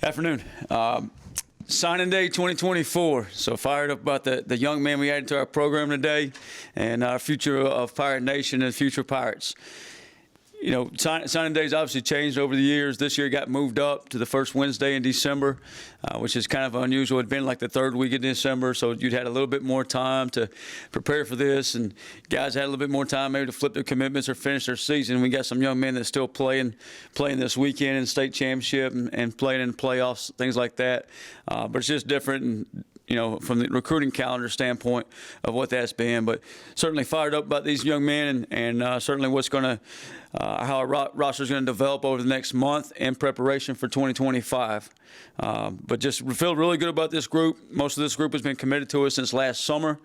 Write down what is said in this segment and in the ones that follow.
Afternoon. Signing day 2024. So fired up about the young man we added to our program today and our future of Pirate Nation and future Pirates. You know, signing days obviously changed over the years. This year got moved up to the first Wednesday in December, which is kind of unusual. It had been like the third week of December, so you'd had a little bit more time to prepare for this, and guys had a little bit more time maybe to flip their commitments or finish their season. We got some young men that still playing this weekend in state championship and playing in playoffs, things like that. But it's just different, and you know, from the recruiting calendar standpoint of what that's been. But certainly fired up about these young men and certainly what's going to how our roster is going to develop over the next month in preparation for 2025. But just feel really good about this group. Most of this group has been committed to us since last summer,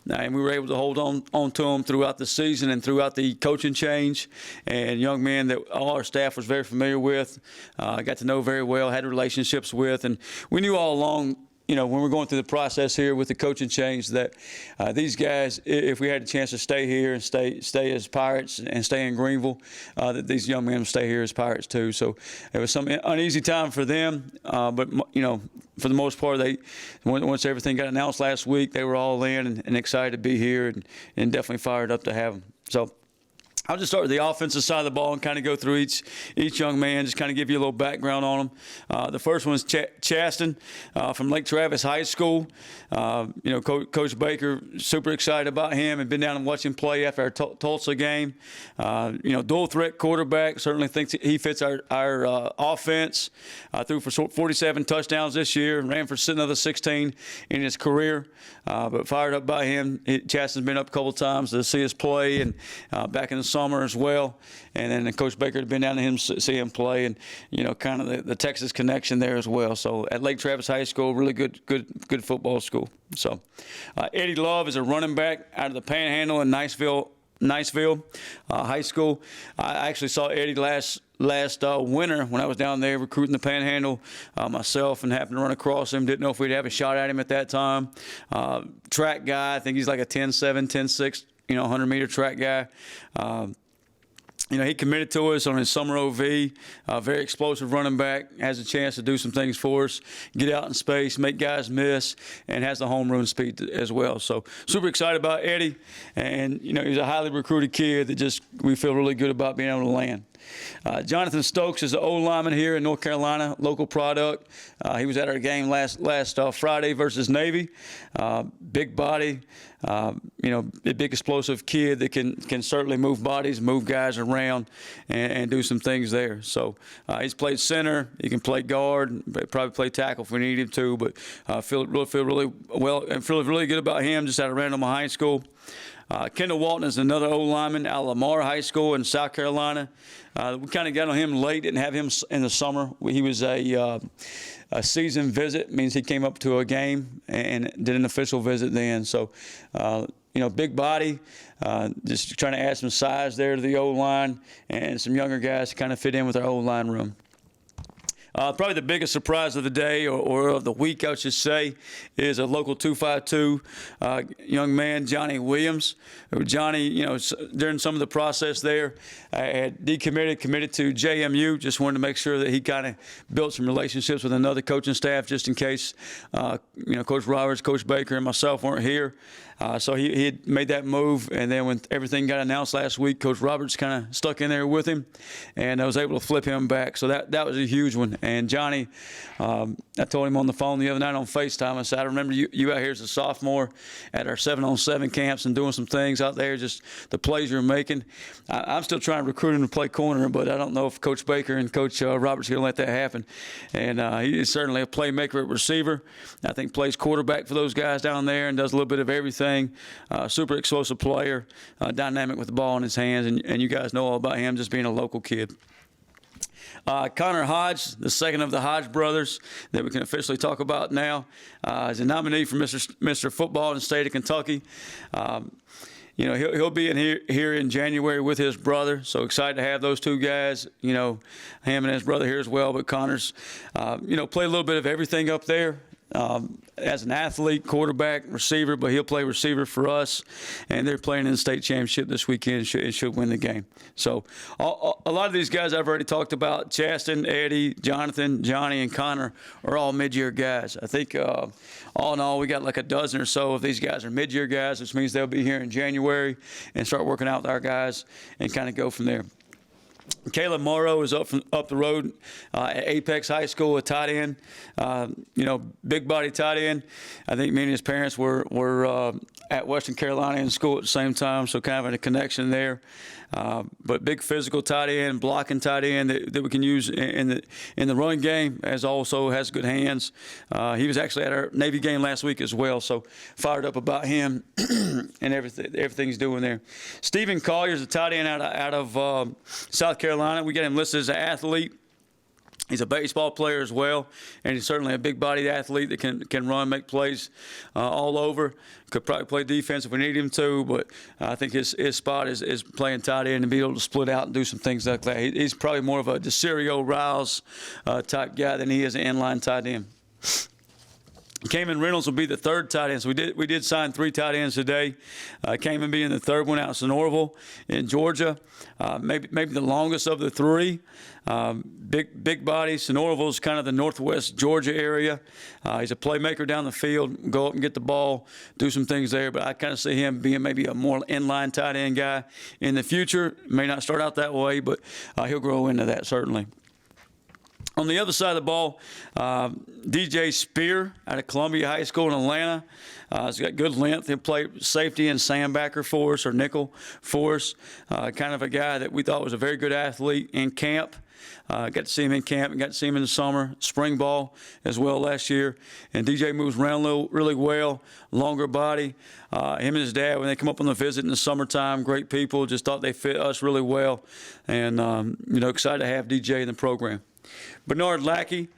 and we were able to hold on to them throughout the season and throughout the coaching change. And young men that all our staff was very familiar with, got to know very well, had relationships with, and we knew all along, you know, when we're going through the process here with the coaching change, that these guys, if we had a chance to stay here and stay as Pirates and stay in Greenville, that these young men would stay here as Pirates too. So it was some uneasy time for them, but you know, for the most part, once everything got announced last week, they were all in and excited to be here and definitely fired up to have them. So I'll just start with the offensive side of the ball and kind of go through each young man, just kind of give you a little background on them. The first one is Chaston from Lake Travis High School. You know, Coach Baker, super excited about him and been down and watched him play after our Tulsa game. You know, dual threat quarterback, certainly thinks he fits our offense. Threw for 47 touchdowns this year and ran for another 16 in his career. But fired up by him. Chaston's been up a couple times to see us play and back in the summer as well, and then Coach Baker had been down to him to see him play, and you know, kind of the Texas connection there as well. So at Lake Travis High School, really good football school. So Eddie Love is a running back out of the Panhandle in Niceville High School. I actually saw Eddie last winter when I was down there recruiting the Panhandle myself, and happened to run across him. Didn't know if we'd have a shot at him at that time. Track guy, I think he's like a 10.7, 10.6. You know, 100-meter track guy. You know, he committed to us on his summer OV. Very explosive running back. Has a chance to do some things for us, get out in space, make guys miss, and has the home run speed as well. So super excited about Eddie. And, you know, he's a highly recruited kid that we feel really good about being able to land. Jonathan Stokes is an O-lineman here in North Carolina, local product. He was at our game last Friday versus Navy. Big body, you know, a big explosive kid that can certainly move bodies, move guys around, and do some things there. So he's played center. He can play guard, probably play tackle if we need him to. But feel really well and feel really good about him just out of Randall High School. Kendall Walton is another O-lineman out of Lamar High School in South Carolina. We kind of got on him late, didn't have him in the summer. He was a season visit, means he came up to a game and did an official visit then. So, you know, big body, just trying to add some size there to the O-line and some younger guys to kind of fit in with our O-line room. Probably the biggest surprise of the day or of the week, I should say, is a local 252 young man, Johnny Williams. Johnny, you know, during some of the process there, had committed to JMU. Just wanted to make sure that he kind of built some relationships with another coaching staff just in case, you know, Coach Roberts, Coach Baker, and myself weren't here. So he had made that move, and then when everything got announced last week, Coach Roberts kind of stuck in there with him, and I was able to flip him back. So that was a huge one. And Johnny, I told him on the phone the other night on FaceTime, I said, I remember you out here as a sophomore at our 7-on-7 camps and doing some things out there, just the plays you're making. I'm still trying to recruit him to play corner, but I don't know if Coach Baker and Coach Roberts are going to let that happen. And he's certainly a playmaker at receiver. I think plays quarterback for those guys down there and does a little bit of everything. Super explosive player, dynamic with the ball in his hands, and you guys know all about him just being a local kid. Connor Hodge, the second of the Hodge brothers that we can officially talk about now, is a nominee for Mr. Football in the state of Kentucky. You know, he'll be in here in January with his brother, so excited to have those two guys, you know, him and his brother here as well. But Connor's, you know, played a little bit of everything up there. as an athlete, quarterback, receiver, but he'll play receiver for us. And they're playing in the state championship this weekend and should win the game. So a lot of these guys I've already talked about, Chaston, Eddie, Jonathan, Johnny, and Connor, are all mid-year guys. I think all in all, we got like a dozen or so of these guys are mid-year guys, which means they'll be here in January and start working out with our guys and kind of go from there. Caleb Morrow is up the road at Apex High School, a tight end. Big body tight end. I think me and his parents were at Western Carolina in school at the same time, so kind of a connection there. But big physical tight end, blocking tight end that we can use in the run game, as also has good hands. He was actually at our Navy game last week as well, so fired up about him and everything he's doing there. Stephen Collier is a tight end out of South Carolina. We got him listed as an athlete. He's a baseball player as well, and he's certainly a big-bodied athlete that can run, make plays all over. Could probably play defense if we need him to, but I think his spot is playing tight end and be able to split out and do some things like that. He's probably more of a DeCerio Riles type guy than he is an inline tight end. Cayman Reynolds will be the third tight end. So we did sign 3 tight ends today. Cayman being the third one out of Sonoraville in Georgia. Maybe the longest of the 3. Big body. Sonoraville is kind of the northwest Georgia area. He's a playmaker down the field, go up and get the ball, do some things there. But I kind of see him being maybe a more inline tight end guy in the future. May not start out that way, but he'll grow into that certainly. On the other side of the ball, DJ Spear out of Columbia High School in Atlanta. He's got good length. He'll play safety and sandbacker for us, or nickel for us. Kind of a guy that we thought was a very good athlete in camp. Got to see him in camp and got to see him in the summer, spring ball as well last year. And DJ moves around really well, longer body. Him and his dad, when they come up on the visit in the summertime, great people, just thought they fit us really well. And, excited to have DJ in the program. Bernard Lackey.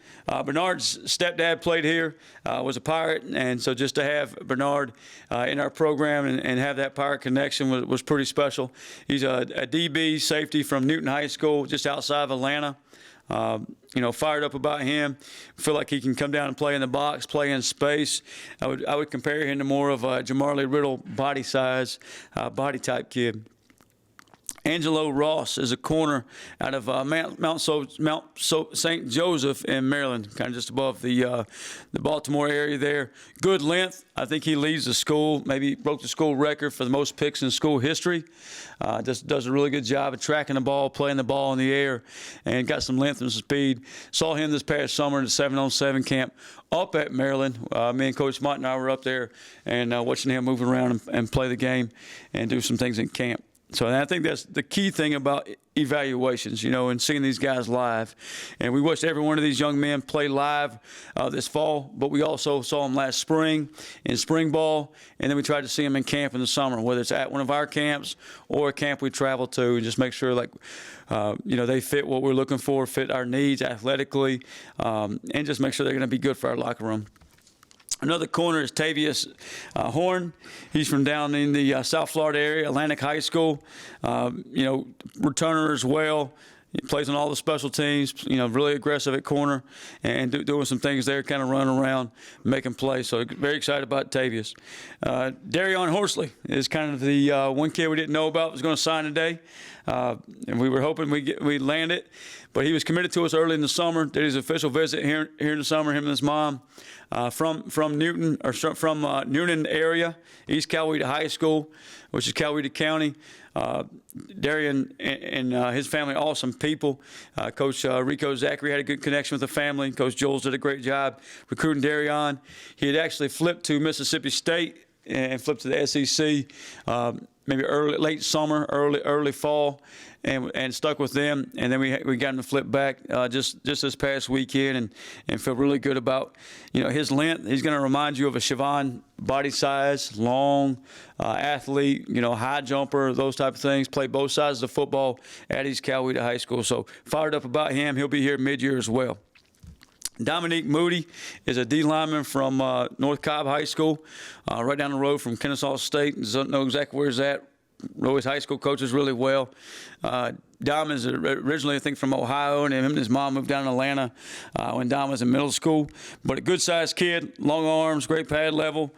Bernard's stepdad played here, was a Pirate, and so just to have Bernard in our program and have that Pirate connection was pretty special. He's a DB safety from Newton High School, just outside of Atlanta. Fired up about him. Feel like he can come down and play in the box, play in space. I would compare him to more of a Jamarlee Riddle body size, body type kid. Angelo Ross is a corner out of Mount St. Joseph in Maryland, kind of just above the Baltimore area there. Good length. I think he leads the school, maybe broke the school record for the most picks in school history. Just does a really good job of tracking the ball, playing the ball in the air, and got some length and some speed. Saw him this past summer in the 7-on-7 camp up at Maryland. Me and Coach Mott and I were up there and watching him move around and play the game and do some things in camp. So I think that's the key thing about evaluations, and seeing these guys live. And we watched every one of these young men play live this fall, but we also saw them last spring in spring ball, and then we tried to see them in camp in the summer, whether it's at one of our camps or a camp we travel to, and just make sure they fit what we're looking for, fit our needs athletically, and just make sure they're going to be good for our locker room. Another corner is Tavius Horn. He's from down in the South Florida area, Atlantic High School. Returner as well. He plays on all the special teams, really aggressive at corner and doing some things there, kind of running around, making plays. So very excited about Tavius. Darion Horsley is kind of the one kid we didn't know about was going to sign today. And we were hoping we'd land it. But he was committed to us early in the summer, did his official visit here in the summer, him and his mom. From Newton, or from Newnan area, East Coweta High School, which is Coweta County. Darian and his family, awesome people. Coach Rico Zachary had a good connection with the family. Coach Jules did a great job recruiting Darian. He had actually flipped to Mississippi State and flipped to the SEC maybe late summer, early fall, and stuck with them. And then we got him to flip back just this past weekend and feel really good about his length. He's going to remind you of a Siobhan body size, long athlete, high jumper, those type of things. Played both sides of the football at East Coweta High School. So fired up about him. He'll be here mid-year as well. Dominique Moody is a D lineman from North Cobb High School, right down the road from Kennesaw State. Doesn't know exactly where he's at. know his high school coaches really well. Dom is originally, I think, from Ohio, and him and his mom moved down to Atlanta when Dom was in middle school. But a good-sized kid, long arms, great pad level,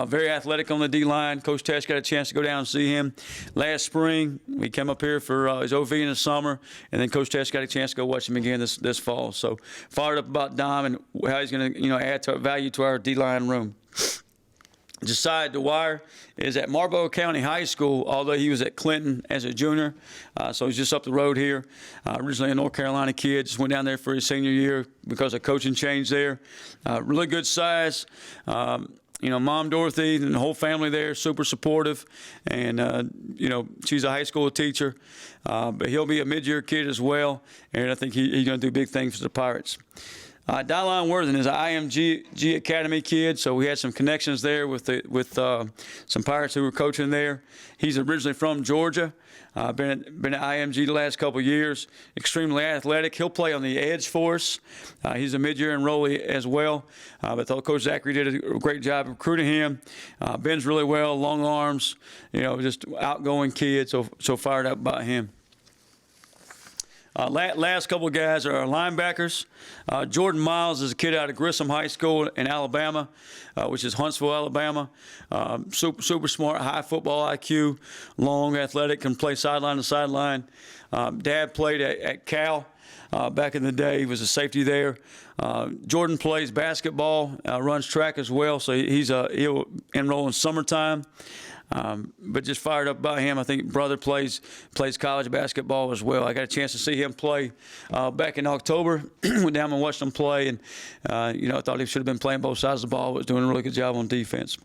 very athletic on the D-line. Coach Tesh got a chance to go down and see him last spring. We came up here for his OV in the summer, and then Coach Tesh got a chance to go watch him again this fall. So fired up about Dom and how he's going to add value to our D-line room. Josiah Dwyer is at Marlboro County High School, although he was at Clinton as a junior. So he's just up the road here. Originally a North Carolina kid, just went down there for his senior year because of coaching change there. Really good size. Mom Dorothy and the whole family there, super supportive. And, she's a high school teacher. But he'll be a mid-year kid as well. And I think he's going to do big things for the Pirates. Dylan Worthen is an IMG Academy kid, so we had some connections there with some Pirates who were coaching there. He's originally from Georgia, been at IMG the last couple of years, extremely athletic. He'll play on the edge for us. He's a mid-year enrollee as well, but Coach Zachary did a great job recruiting him. Bends really well, long arms, just outgoing kid, so fired up about him. Last couple of guys are our linebackers. Jordan Miles is a kid out of Grissom High School in Alabama, which is Huntsville, Alabama. Super smart, high football IQ, long, athletic, can play sideline to sideline. Dad played at Cal back in the day. He was a safety there. Jordan plays basketball, runs track as well, so he'll enroll in summertime. But just fired up about him. I think brother plays college basketball as well. I got a chance to see him play back in October. Went down and watched him play, and I thought he should have been playing both sides of the ball. Was doing a really good job on defense.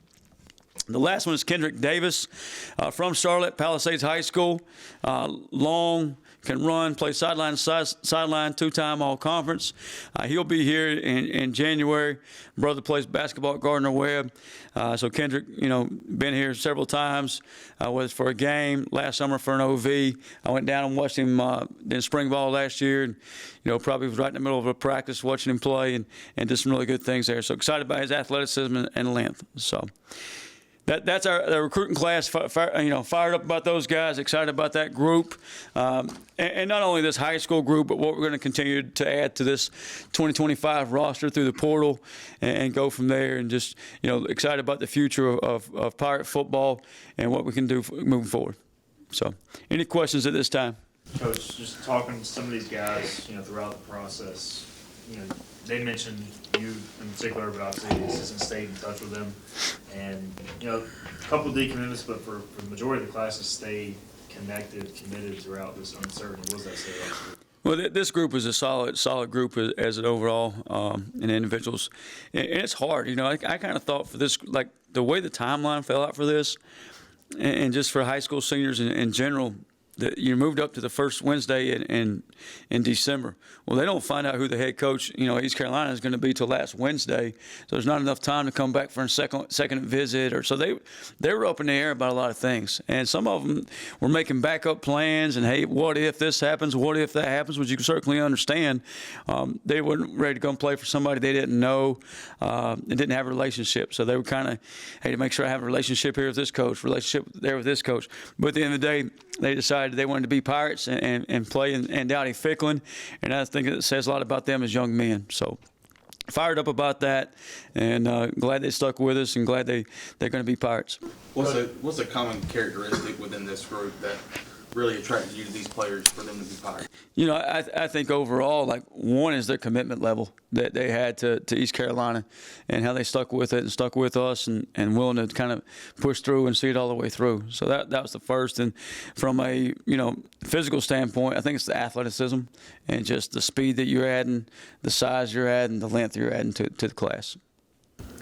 The last one is Kendrick Davis from Charlotte, Palisades High School. Long, can run, play sideline to sideline, two-time all-conference. He'll be here in January. Brother plays basketball at Gardner Webb. So Kendrick, been here several times, whether it's for a game, last summer for an OV. I went down and watched him in spring ball last year, and, probably was right in the middle of a practice watching him play and did some really good things there. So excited about his athleticism and length. So that's our recruiting class. Fired up about those guys, excited about that group, and not only this high school group, but what we're going to continue to add to this 2025 roster through the portal, and go from there. And just excited about the future of Pirate football and what we can do moving forward. So, any questions at this time? Coach, just talking to some of these guys, throughout the process, they mentioned you in particular, but obviously the assistant stayed in touch with them. And, a couple of decommitments, but for the majority of the classes stayed connected, committed throughout this uncertainty. What does that say about you? Well, this group is a solid group as an overall, and individuals. And it's hard, I kind of thought for this, like the way the timeline fell out for this, and just for high school seniors in general, that you moved up to the first Wednesday in December. Well, they don't find out who the head coach, East Carolina is going to be till last Wednesday. So there's not enough time to come back for a second visit, so they were up in the air about a lot of things. And some of them were making backup plans and, hey, what if this happens? What if that happens? Which you can certainly understand. They weren't ready to go and play for somebody they didn't know and didn't have a relationship. So they were kind of, hey, to make sure I have a relationship here with this coach, relationship there with this coach. But at the end of the day, they decided they wanted to be Pirates and play in Dowdy Ficklin, and I think it says a lot about them as young men. So fired up about that, and glad they stuck with us, and glad they're going to be Pirates. What's a common characteristic within this group that really attracted you to these players for them to be Pirates? I think overall, one is their commitment level that they had to East Carolina, and how they stuck with it and stuck with us, and willing to kind of push through and see it all the way through. So that was the first. And from a physical standpoint, I think it's the athleticism and just the speed that you're adding, the size you're adding, the length you're adding to the class.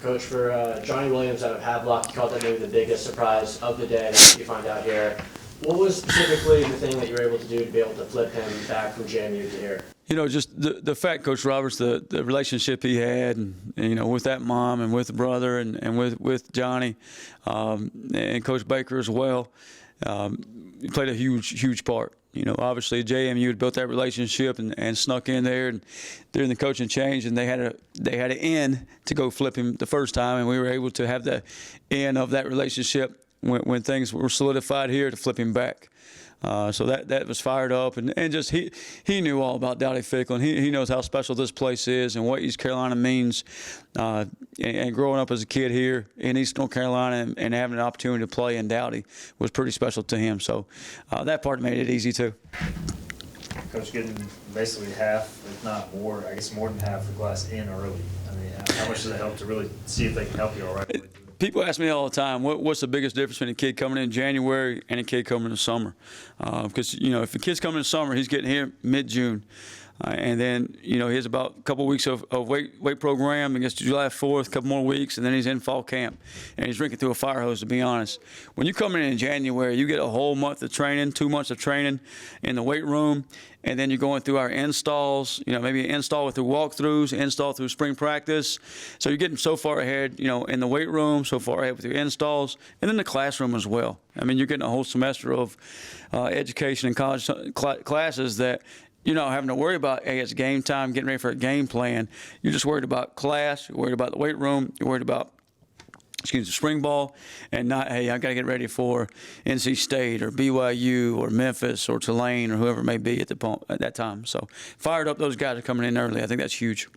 Coach, for Johnny Williams out of Havelock, you called that maybe the biggest surprise of the day that you find out here. What was specifically the thing that you were able to do to be able to flip him back from JMU to here? Just the fact, Coach Roberts, the relationship he had, and with that mom and with the brother and with Johnny, and Coach Baker as well, he played a huge part. Obviously JMU had built that relationship and snuck in there, and during the coaching change, and they had an in to go flip him the first time, and we were able to have the end of that relationship when things were solidified here to flip him back. So that was fired up, and just he knew all about Dowdy Ficklin. He knows how special this place is and what East Carolina means. And growing up as a kid here in East North Carolina and having an opportunity to play in Dowdy was pretty special to him. So that part made it easy too. Coach, getting basically half, if not more, I guess more than half the class in early. I mean, how much does it help to really see if they can help you all right? People ask me all the time, what's the biggest difference between a kid coming in January and a kid coming in summer? Because, if a kid's coming in summer, he's getting here mid-June. And then, he has about a couple weeks of weight program. I guess July 4th, a couple more weeks, and then he's in fall camp. And he's drinking through a fire hose, to be honest. When you come in January, you get a whole month of training, 2 months of training in the weight room. And then you're going through our installs, maybe an install through walkthroughs, install through spring practice. So you're getting so far ahead, in the weight room, so far ahead with your installs, and then the classroom as well. I mean, you're getting a whole semester of education and college classes that you're not having to worry about, hey, it's game time, getting ready for a game plan. You're just worried about class, you're worried about the weight room, you're worried about the spring ball, and not, hey, I got to get ready for NC State or BYU or Memphis or Tulane or whoever it may be at that time. So fired up, those guys are coming in early. I think that's huge.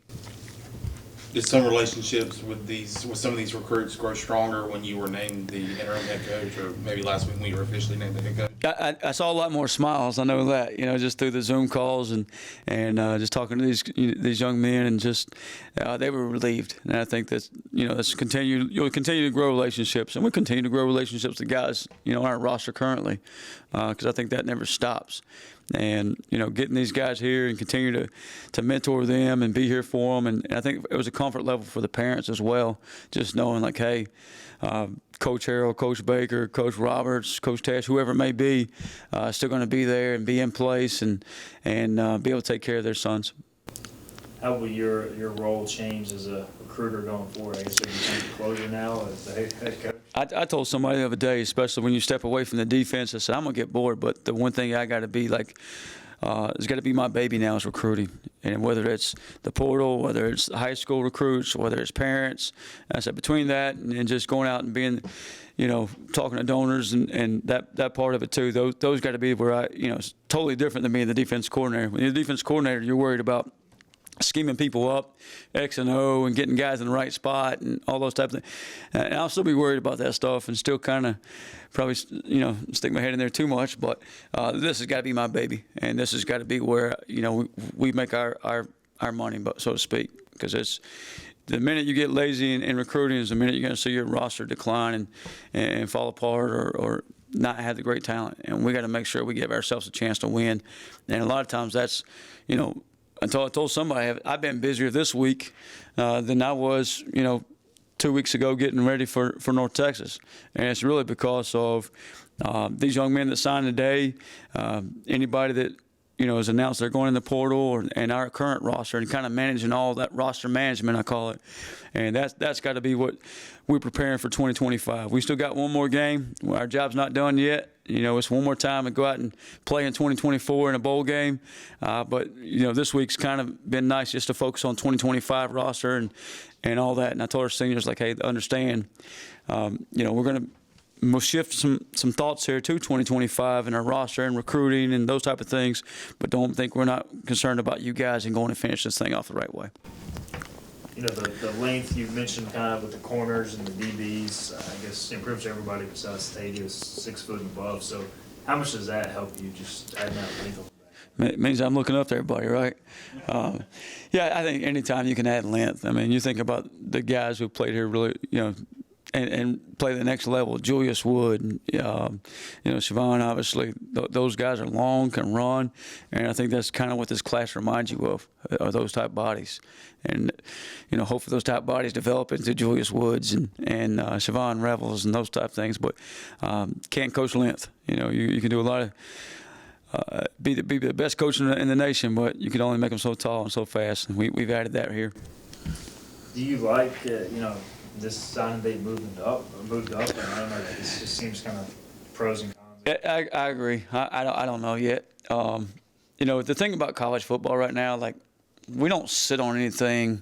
Did some relationships with some of these recruits grow stronger when you were named the interim head coach, or maybe last week when you were officially named the head coach? I saw a lot more smiles. I know that, just through the Zoom calls and just talking to these young men, and just they were relieved. And I think that's you'll continue to grow relationships, and we continue to grow relationships with guys on our roster currently, because I think that never stops. And getting these guys here and continue to mentor them and be here for them, and I think it was a comfort level for the parents as well, just knowing like, hey, Coach Harrell, Coach Baker, Coach Roberts, Coach Tash, whoever it may be, still going to be there and be in place and be able to take care of their sons. How will your role change as a recruiter going forward? I guess are you the closer now as the head coach? I told somebody the other day, especially when you step away from the defense, I said, I'm going to get bored, but the one thing I got to be like, it's got to be my baby now is recruiting. And whether it's the portal, whether it's high school recruits, whether it's parents, I said between that and just going out and being, talking to donors and that part of it too, those got to be where it's totally different than being the defense coordinator. When you're the defense coordinator, you're worried about scheming people up, X and O, and getting guys in the right spot and all those types of things. And I'll still be worried about that stuff and still kind of probably, stick my head in there too much. But this has got to be my baby, and this has got to be where, we make our money, so to speak, because it's the minute you get lazy in recruiting is the minute you're going to see your roster decline and fall apart or not have the great talent. And we got to make sure we give ourselves a chance to win. And a lot of times that's, until I told somebody I've been busier this week than I was, 2 weeks ago getting ready for North Texas. And it's really because of these young men that signed today, anybody that, has announced they're going in the portal and our current roster and kind of managing all that roster management, I call it. And that's got to be what we're preparing for 2025. We still got one more game. Our job's not done yet. It's one more time to go out and play in 2024 in a bowl game. But, this week's kind of been nice just to focus on 2025 roster and all that. And I told our seniors, like, hey, understand, we're going to we'll shift some thoughts here to 2025 in our roster and recruiting and those type of things, but don't think we're not concerned about you guys and going to finish this thing off the right way. The length you mentioned kind of with the corners and the DBs, I guess improves everybody besides Stady is 6 foot and above. So how much does that help you just adding that length on the back? It means I'm looking up to everybody, right? Yeah, I think anytime you can add length. I mean, you think about the guys who played here really, and play the next level. Julius Wood, Siobhan, obviously. Those guys are long, can run, and I think that's kind of what this class reminds you of, are those type bodies. And, hopefully those type bodies develop into Julius Woods and Siobhan Revels and those type things. But can't coach length. You can do a lot of be the best coach in the nation, but you can only make them so tall and so fast. And we've added that here. Do you like, this signing day moved up? And I don't know, this just seems kind of pros and cons. I agree. I don't know yet. The thing about college football right now, like, we don't sit on anything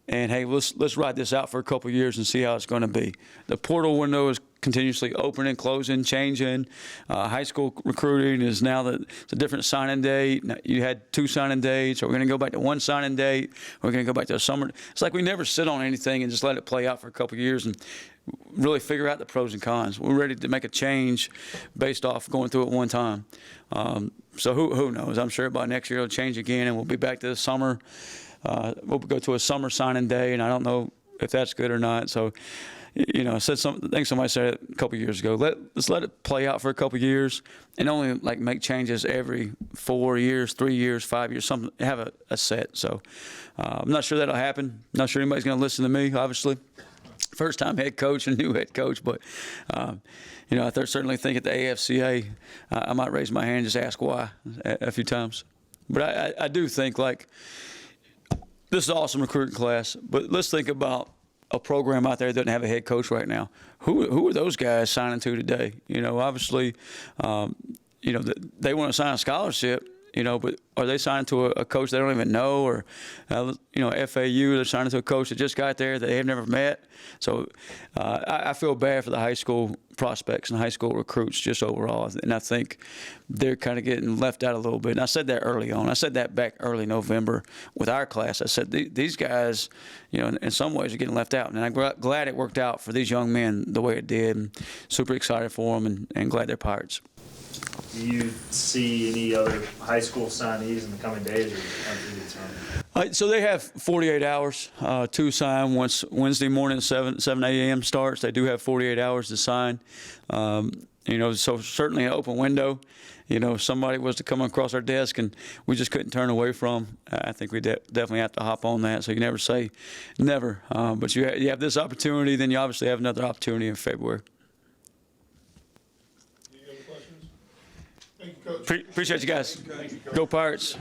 and, hey, let's ride this out for a couple of years and see how it's going to be. The portal window continuously opening, closing, changing. High school recruiting is now it's a different signing date. Now, you had 2 signing dates. Are we going to go back to 1 signing date? Are we going to go back to a summer? It's like we never sit on anything and just let it play out for a couple of years and really figure out the pros and cons. We're ready to make a change based off going through it one time. So who knows? I'm sure by next year it'll change again, and we'll be back to the summer. We'll go to a summer signing day, and I don't know if that's good or not. So, you know, I think somebody said it a couple of years ago. Let's let it play out for a couple of years, and only like make changes every 4 years, 3 years, 5 years, something. Have a set. So, I'm not sure that'll happen. Not sure anybody's going to listen to me, obviously. First time head coach and new head coach, but you know, I certainly think at the AFCA, I might raise my hand and just ask why a few times. But I do think, like, this is an awesome recruiting class, but let's think about a program out there that doesn't have a head coach right now. Who are those guys signing to today? You know, obviously, you know, they want to sign a scholarship. You know, but are they signing to a coach they don't even know, or you know, FAU, they're signing to a coach that just got there that they've never met? So I feel bad for the high school prospects and high school recruits just overall, and I think they're kind of getting left out a little bit. And I said that early on. I said that back early November with our class. I said these guys, you know, in some ways are getting left out, and I'm glad it worked out for these young men the way it did. And super excited for them, and glad they're Pirates. Do you see any other high school signees in the coming days, or until the time? So they have 48 hours to sign. Once Wednesday morning at 7 a.m. starts, they do have 48 hours to sign. You know, so certainly an open window. You know, if somebody was to come across our desk and we just couldn't turn away from, I think we definitely have to hop on that. So you never say never. But you have this opportunity, then you obviously have another opportunity in February. Any other questions? Thank you, Coach. Appreciate you guys. Go Pirates.